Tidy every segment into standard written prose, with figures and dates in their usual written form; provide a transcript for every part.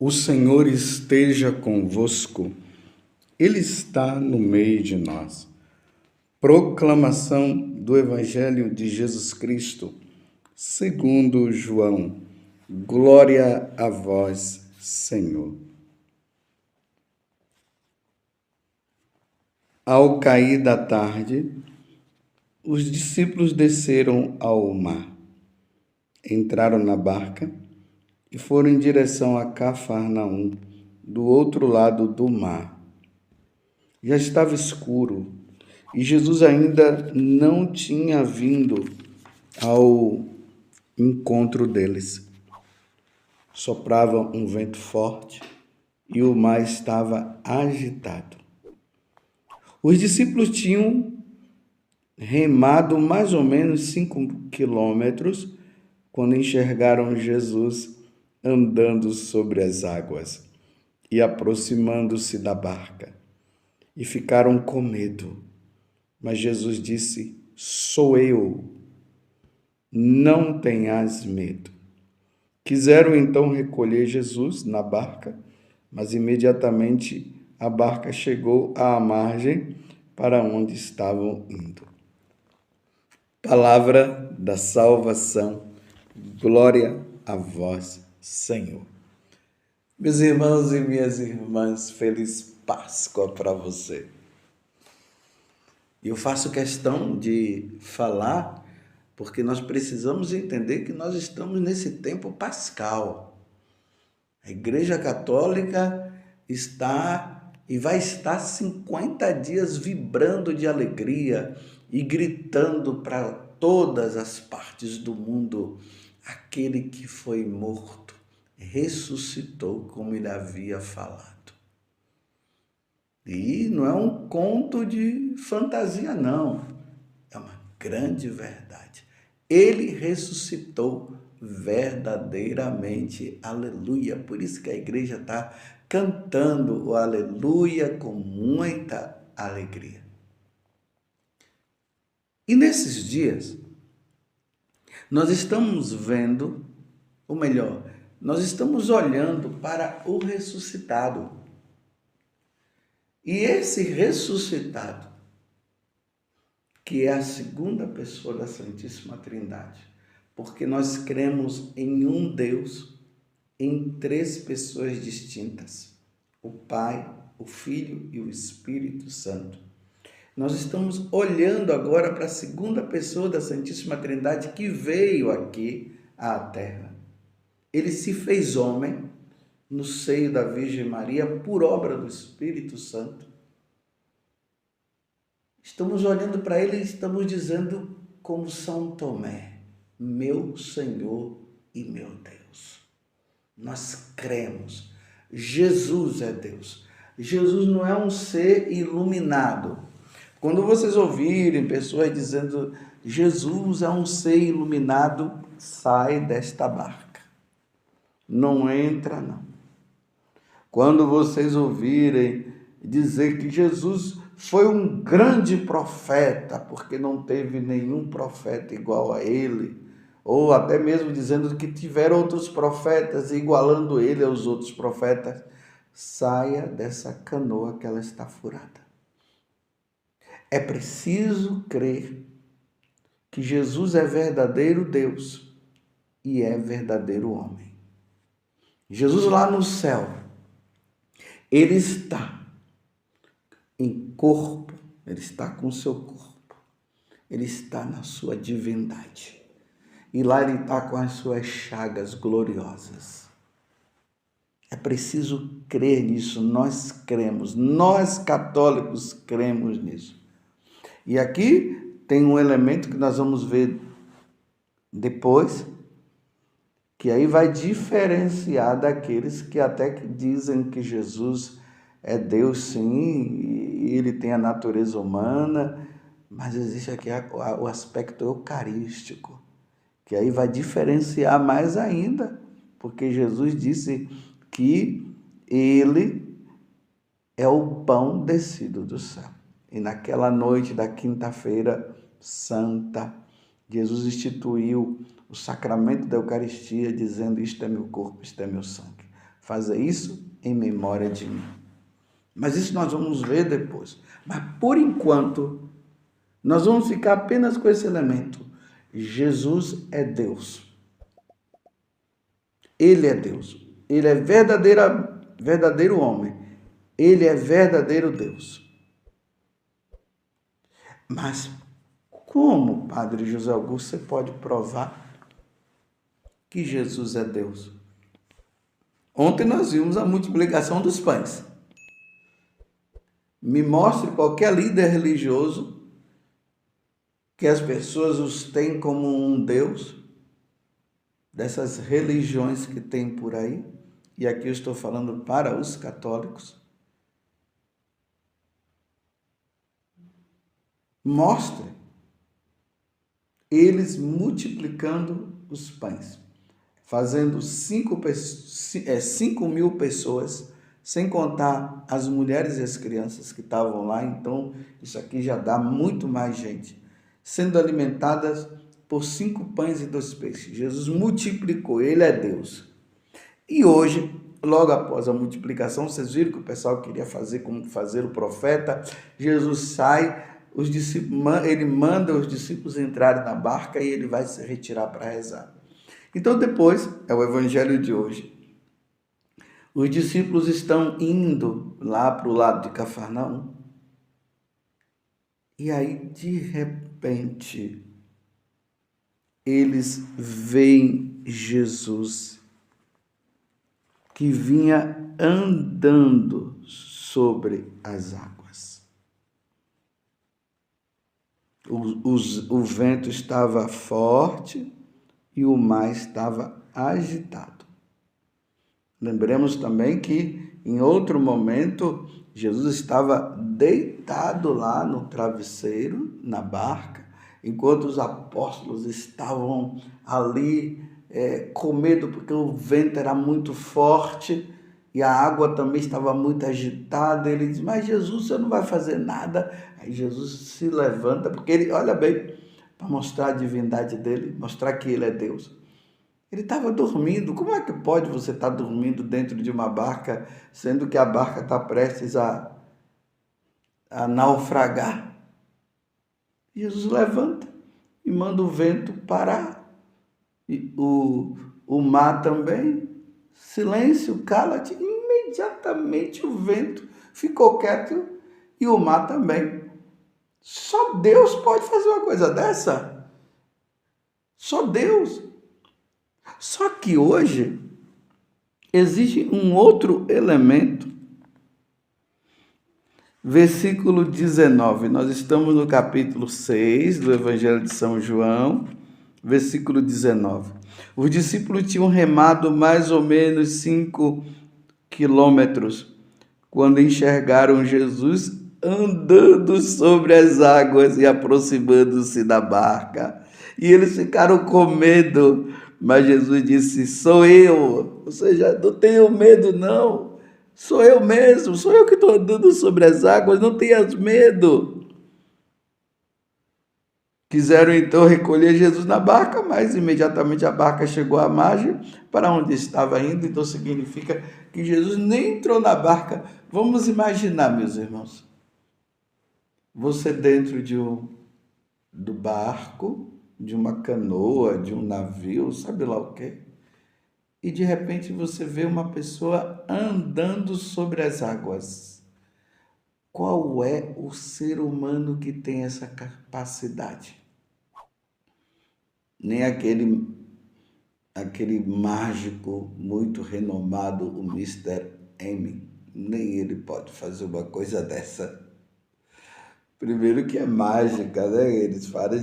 O Senhor esteja convosco, Ele está no meio de nós. Proclamação do Evangelho de Jesus Cristo, segundo João. Glória a vós, Senhor. Ao cair da tarde, os discípulos desceram ao mar, entraram na barca e foram em direção a Cafarnaum, do outro lado do mar. Já estava escuro e Jesus ainda não tinha vindo ao encontro deles. Soprava um vento forte e o mar estava agitado. Os discípulos tinham remado mais ou menos 5 quilômetros quando enxergaram Jesus andando sobre as águas e aproximando-se da barca, e ficaram com medo. Mas Jesus disse: "Sou eu, não tenhas medo." Quiseram então recolher Jesus na barca, mas imediatamente a barca chegou à margem para onde estavam indo. Palavra da salvação. Glória a vós, Senhor. Meus irmãos e minhas irmãs, feliz Páscoa para você. Eu faço questão de falar porque nós precisamos entender que nós estamos nesse tempo pascal. A Igreja Católica está e vai estar 50 dias vibrando de alegria e gritando para todas as partes do mundo: aquele que foi morto ressuscitou como ele havia falado. E não é um conto de fantasia, não. É uma grande verdade. Ele ressuscitou verdadeiramente. Aleluia. Por isso que a igreja está cantando o aleluia com muita alegria. E nesses dias, nós estamos vendo, ou melhor, nós estamos olhando para o ressuscitado. E esse ressuscitado, que é a segunda pessoa da Santíssima Trindade, porque nós cremos em um Deus, em 3 pessoas distintas: o Pai, o Filho e o Espírito Santo. Nós estamos olhando agora para a segunda pessoa da Santíssima Trindade que veio aqui à Terra. Ele se fez homem no seio da Virgem Maria por obra do Espírito Santo. Estamos olhando para ele e estamos dizendo como São Tomé: meu Senhor e meu Deus. Nós cremos. Jesus é Deus. Jesus não é um ser iluminado. Quando vocês ouvirem pessoas dizendo Jesus é um ser iluminado, sai desta barca. Não entra, não. Quando vocês ouvirem dizer que Jesus foi um grande profeta, porque não teve nenhum profeta igual a ele, ou até mesmo dizendo que tiveram outros profetas igualando ele aos outros profetas, saia dessa canoa que ela está furada. É preciso crer que Jesus é verdadeiro Deus e é verdadeiro homem. Jesus lá no céu, ele está em corpo, ele está com o seu corpo, ele está na sua divindade. E lá ele está com as suas chagas gloriosas. É preciso crer nisso, nós cremos, nós católicos cremos nisso. E aqui tem um elemento que nós vamos ver depois, que aí vai diferenciar daqueles que até que dizem que Jesus é Deus, sim, e ele tem a natureza humana, mas existe aqui o aspecto eucarístico, que aí vai diferenciar mais ainda, porque Jesus disse que ele é o pão descido do céu. E naquela noite da quinta-feira santa, Jesus instituiu o sacramento da Eucaristia, dizendo: isto é meu corpo, isto é meu sangue. Fazer isso em memória de mim. Mas isso nós vamos ver depois. Mas por enquanto, nós vamos ficar apenas com esse elemento. Jesus é Deus. Ele é Deus. Ele é verdadeiro homem. Ele é verdadeiro Deus. Mas como, Padre José Augusto, você pode provar que Jesus é Deus? Ontem nós vimos a multiplicação dos pães. Me mostre qualquer líder religioso que as pessoas os têm como um Deus, dessas religiões que tem por aí, e aqui eu estou falando para os católicos. Mostre eles multiplicando os pães, fazendo 5.000 pessoas, sem contar as mulheres e as crianças que estavam lá. Então isso aqui já dá muito mais gente, sendo alimentadas por 5 pães e 2 peixes. Jesus multiplicou, ele é Deus. E hoje, logo após a multiplicação, vocês viram que o pessoal queria fazer como fazer o profeta. Jesus sai, ele manda os discípulos entrarem na barca e ele vai se retirar para rezar. Então depois, é o evangelho de hoje. Os discípulos estão indo lá para o lado de Cafarnaum. E aí, de repente, eles veem Jesus que vinha andando sobre as águas. O vento estava forte e o mar estava agitado. Lembremos também que, em outro momento, Jesus estava deitado lá no travesseiro, na barca, enquanto os apóstolos estavam ali com medo, porque o vento era muito forte e a água também estava muito agitada. Ele diz: mas Jesus, você não vai fazer nada. Aí Jesus se levanta, porque ele, olha bem, para mostrar a divindade dele, mostrar que ele é Deus. Ele estava dormindo. Como é que pode você estar dormindo dentro de uma barca, sendo que a barca está prestes a naufragar? Jesus levanta e manda o vento parar. E o mar também. Silêncio, cala-te. Imediatamente o vento ficou quieto e o mar também. Só Deus pode fazer uma coisa dessa. Só Deus. Só que hoje existe um outro elemento. Versículo 19, nós estamos no capítulo 6 do Evangelho de São João, versículo 19. Os discípulos tinham remado mais ou menos 5 quilômetros quando enxergaram Jesus andando sobre as águas e aproximando-se da barca. E eles ficaram com medo, mas Jesus disse: sou eu, ou seja, não tenho medo não. Sou eu mesmo, sou eu que estou andando sobre as águas, não tenhas medo. Quiseram então recolher Jesus na barca, mas imediatamente a barca chegou à margem para onde estava indo. Então significa que Jesus nem entrou na barca. Vamos imaginar, meus irmãos, você dentro do barco, de uma canoa, de um navio, sabe lá o quê? E de repente você vê uma pessoa andando sobre as águas. Qual é o ser humano que tem essa capacidade? Nem aquele mágico muito renomado, o Mr. M, nem ele pode fazer uma coisa dessa. Primeiro que é mágica, né? Eles falam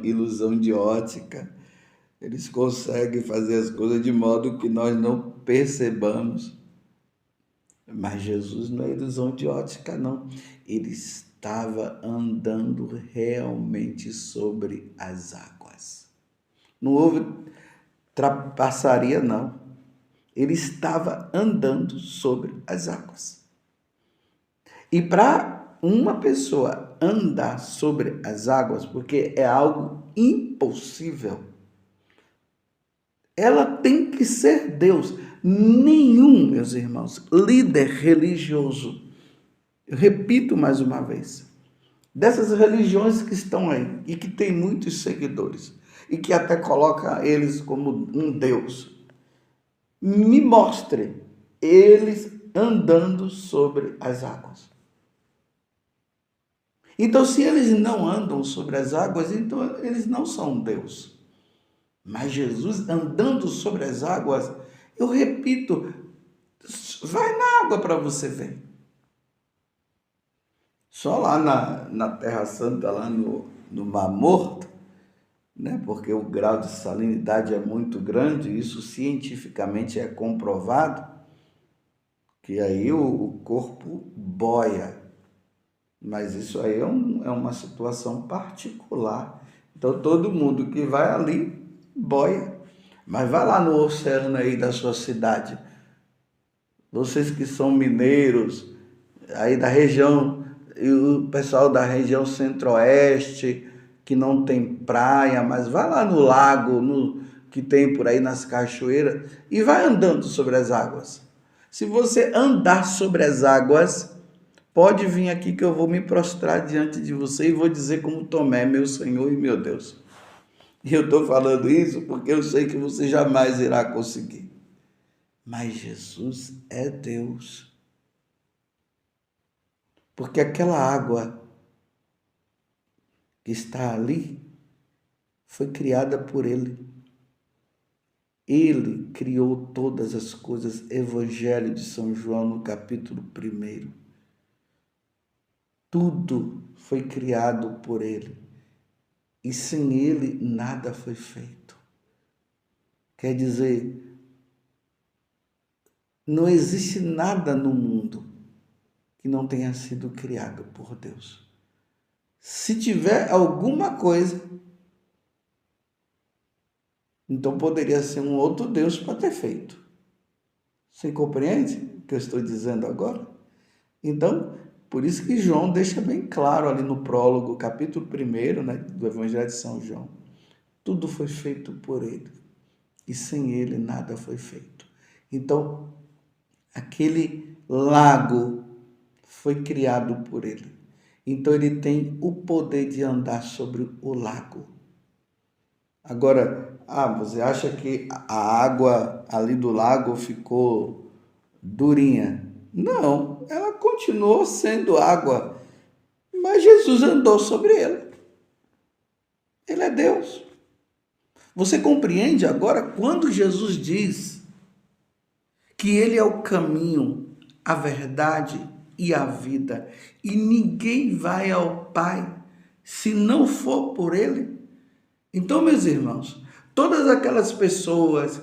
ilusão de ótica. Eles conseguem fazer as coisas de modo que nós não percebamos. Mas Jesus não é ilusão de ótica, não. Ele estava andando realmente sobre as águas. Não houve trapaçaria, não. Ele estava andando sobre as águas. E para uma pessoa andar sobre as águas, porque é algo impossível, ela tem que ser Deus. nenhum, meus irmãos, líder religioso, eu repito mais uma vez, dessas religiões que estão aí e que tem muitos seguidores e que até coloca eles como um Deus, me mostre eles andando sobre as águas. Então, se eles não andam sobre as águas, então eles não são Deus. Mas Jesus andando sobre as águas, eu repito, vai na água para você ver. Só lá na Terra Santa, lá no Mar Morto, né? Porque o grau de salinidade é muito grande, isso cientificamente é comprovado, que aí o corpo boia. Mas isso aí é uma situação particular. Então, todo mundo que vai ali, boia. Mas vai lá no oceano aí da sua cidade. Vocês que são mineiros, aí da região, e o pessoal da região centro-oeste, que não tem praia, mas vai lá no lago, que tem por aí nas cachoeiras, e vai andando sobre as águas. Se você andar sobre as águas, pode vir aqui que eu vou me prostrar diante de você e vou dizer como Tomé, meu Senhor e meu Deus. E eu estou falando isso porque eu sei que você jamais irá conseguir. Mas Jesus é Deus. Porque aquela água que está ali foi criada por Ele. Ele criou todas as coisas. Evangelho de São João, no capítulo 1. Tudo foi criado por Ele. E sem Ele nada foi feito. Quer dizer, não existe nada no mundo que não tenha sido criado por Deus. Se tiver alguma coisa, então poderia ser um outro Deus para ter feito. Você compreende o que eu estou dizendo agora? Então, por isso que João deixa bem claro ali no prólogo, capítulo 1, né, do Evangelho de São João. Tudo foi feito por Ele. E sem Ele nada foi feito. Então, aquele lago foi criado por Ele. Então, Ele tem o poder de andar sobre o lago. Agora, você acha que a água ali do lago ficou durinha? Não, ela continuou sendo água, mas Jesus andou sobre ela. Ele é Deus. Você compreende agora quando Jesus diz que Ele é o caminho, a verdade e a vida, e ninguém vai ao Pai se não for por Ele? Então, meus irmãos, todas aquelas pessoas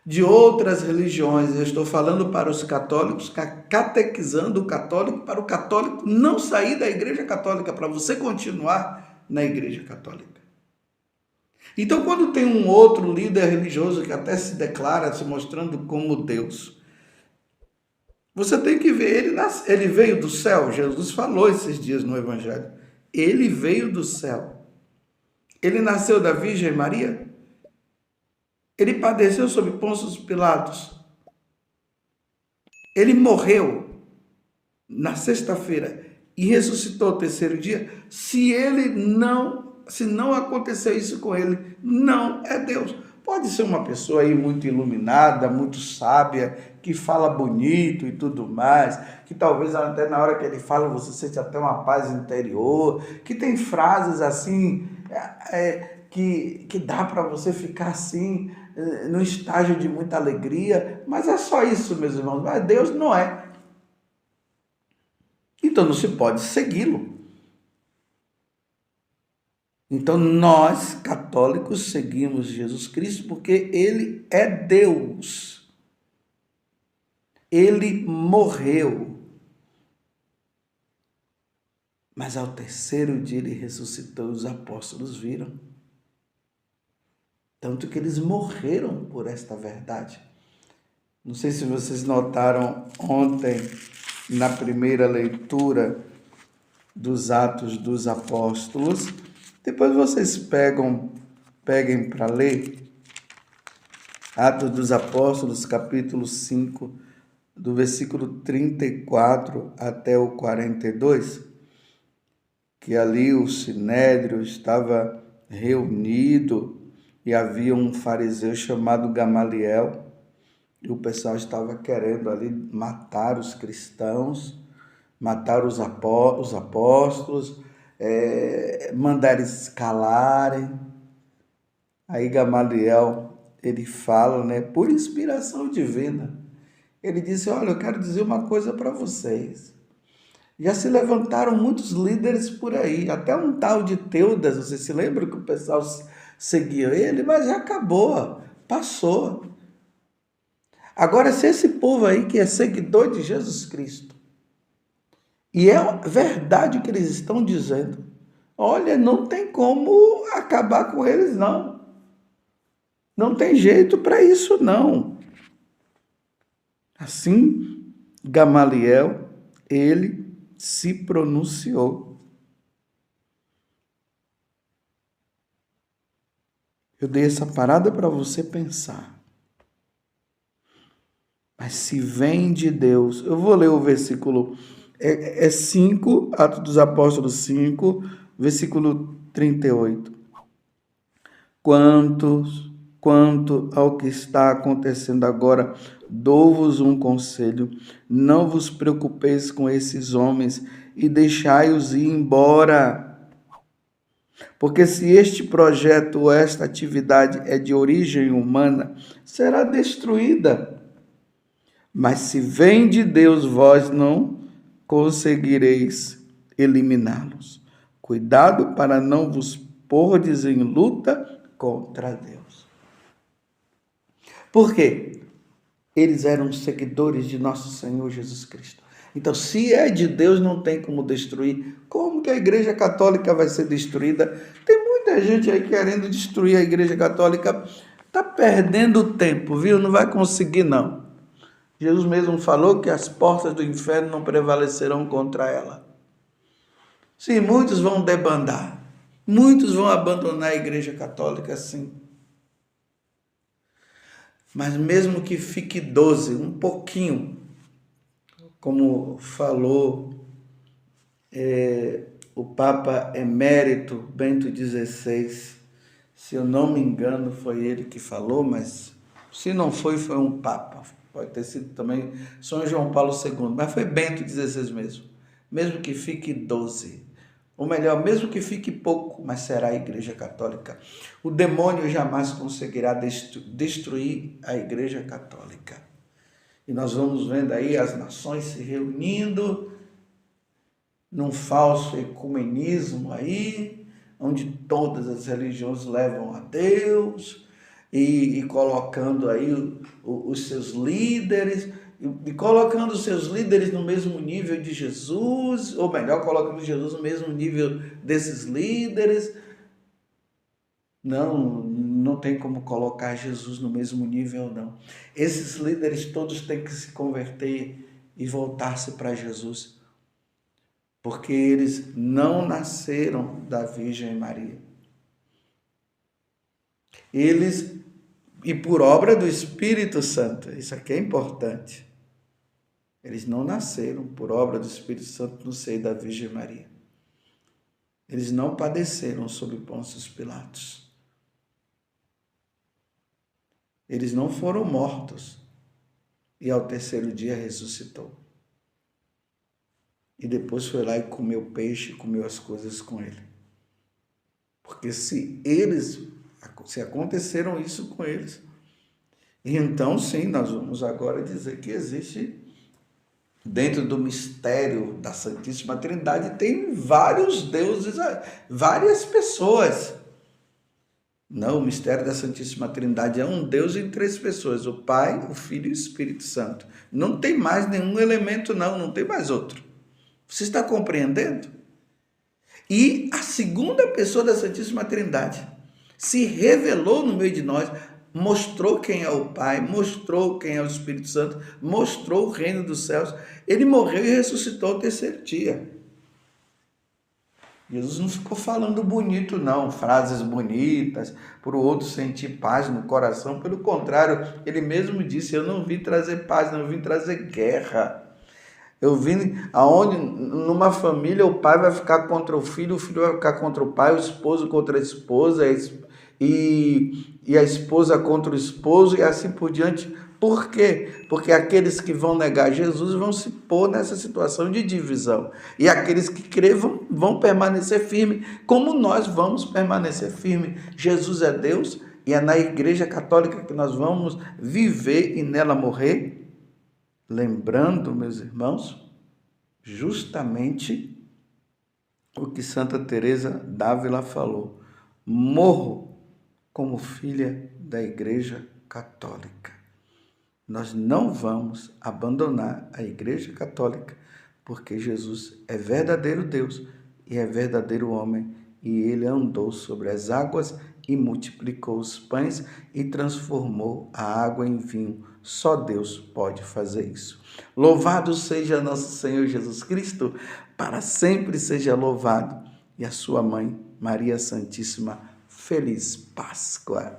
de outras religiões, eu estou falando para os católicos, catequizando o católico, para o católico não sair da Igreja Católica, para você continuar na Igreja Católica. Então, quando tem um outro líder religioso que até se declara, se mostrando como Deus, você tem que ver, ele veio do céu. Jesus falou esses dias no Evangelho. Ele veio do céu. Ele nasceu da Virgem Maria. Ele padeceu sob Pôncio Pilatos. Ele morreu na sexta-feira e ressuscitou ao terceiro dia. Se não aconteceu isso com ele, não é Deus. Pode ser uma pessoa aí muito iluminada, muito sábia, que fala bonito e tudo mais, que talvez até na hora que ele fala você sente até uma paz interior, que tem frases assim que dá para você ficar assim, no estágio de muita alegria, mas é só isso, meus irmãos, mas Deus não é. Então não se pode segui-lo. Então nós, católicos, seguimos Jesus Cristo porque Ele é Deus. Ele morreu. Mas ao terceiro dia Ele ressuscitou, os apóstolos viram. Tanto que eles morreram por esta verdade. Não sei se vocês notaram ontem, na primeira leitura dos Atos dos Apóstolos. Depois vocês peguem para ler. Atos dos Apóstolos, capítulo 5, do versículo 34 até o 42, que ali o sinédrio estava reunido e havia um fariseu chamado Gamaliel, e o pessoal estava querendo ali matar os cristãos, matar os apóstolos, mandar eles calarem. Aí Gamaliel, ele fala, né, por inspiração divina, ele disse, olha, eu quero dizer uma coisa para vocês. Já se levantaram muitos líderes por aí, até um tal de Teudas, você se lembra que o pessoal seguia ele, mas já acabou, passou. Agora, se esse povo aí que é seguidor de Jesus Cristo, e é verdade o que eles estão dizendo, olha, não tem como acabar com eles, não. Não tem jeito para isso, não. Assim, Gamaliel, ele se pronunciou. Eu dei essa parada para você pensar. Mas se vem de Deus, eu vou ler o versículo, 5, Atos dos Apóstolos 5, versículo 38. Quanto ao que está acontecendo agora, dou-vos um conselho: não vos preocupeis com esses homens e deixai-os ir embora. Porque se este projeto ou esta atividade é de origem humana, será destruída. Mas se vem de Deus, vós não conseguireis eliminá-los. Cuidado para não vos pordes em luta contra Deus. Por quê? Eles eram seguidores de nosso Senhor Jesus Cristo. Então, se é de Deus, não tem como destruir. Como que a Igreja Católica vai ser destruída? Tem muita gente aí querendo destruir a Igreja Católica. Está perdendo tempo, viu? Não vai conseguir, não. Jesus mesmo falou que as portas do inferno não prevalecerão contra ela. Sim, muitos vão debandar. Muitos vão abandonar a Igreja Católica, sim. Mas mesmo que fique 12, um pouquinho, como falou o Papa Emérito Bento XVI, se eu não me engano foi ele que falou, mas se não foi um Papa, pode ter sido também São João Paulo II, mas foi Bento XVI mesmo que fique 12, ou melhor, mesmo que fique pouco, mas será a Igreja Católica. O demônio jamais conseguirá destruir a Igreja Católica. E nós vamos vendo aí as nações se reunindo num falso ecumenismo aí, onde todas as religiões levam a Deus e colocando aí os seus líderes, e colocando os seus líderes no mesmo nível de Jesus, ou melhor, colocando Jesus no mesmo nível desses líderes. Não tem como colocar Jesus no mesmo nível, não. Esses líderes todos têm que se converter e voltar-se para Jesus, porque eles não nasceram da Virgem Maria. Eles, e por obra do Espírito Santo, isso aqui é importante, eles não nasceram por obra do Espírito Santo no seio da Virgem Maria. Eles não padeceram sob Pôncio Pilatos. Eles não foram mortos e ao terceiro dia ressuscitou. E depois foi lá e comeu peixe, comeu as coisas com ele. Porque se aconteceram isso com eles, então sim, nós vamos agora dizer que existe, dentro do mistério da Santíssima Trindade, tem vários deuses, várias pessoas. Não, o mistério da Santíssima Trindade é um Deus em 3 pessoas, o Pai, o Filho e o Espírito Santo. Não tem mais nenhum elemento, não tem mais outro. Você está compreendendo? E a segunda pessoa da Santíssima Trindade se revelou no meio de nós, mostrou quem é o Pai, mostrou quem é o Espírito Santo, mostrou o reino dos céus. Ele morreu e ressuscitou ao terceiro dia. Jesus não ficou falando bonito, não, frases bonitas, para o outro sentir paz no coração. Pelo contrário, ele mesmo disse: eu não vim trazer paz, não, eu vim trazer guerra. Eu vim aonde numa família o pai vai ficar contra o filho vai ficar contra o pai, o esposo contra a esposa, e a esposa contra o esposo, e assim por diante. Por quê? Porque aqueles que vão negar Jesus vão se pôr nessa situação de divisão. E aqueles que crêem vão permanecer firmes, como nós vamos permanecer firmes. Jesus é Deus e é na Igreja Católica que nós vamos viver e nela morrer. Lembrando, meus irmãos, justamente o que Santa Teresa d'Ávila falou: morro como filha da Igreja Católica. Nós não vamos abandonar a Igreja Católica, porque Jesus é verdadeiro Deus e é verdadeiro homem, e ele andou sobre as águas e multiplicou os pães e transformou a água em vinho. Só Deus pode fazer isso. Louvado seja nosso Senhor Jesus Cristo, para sempre seja louvado. E a sua mãe, Maria Santíssima, feliz Páscoa.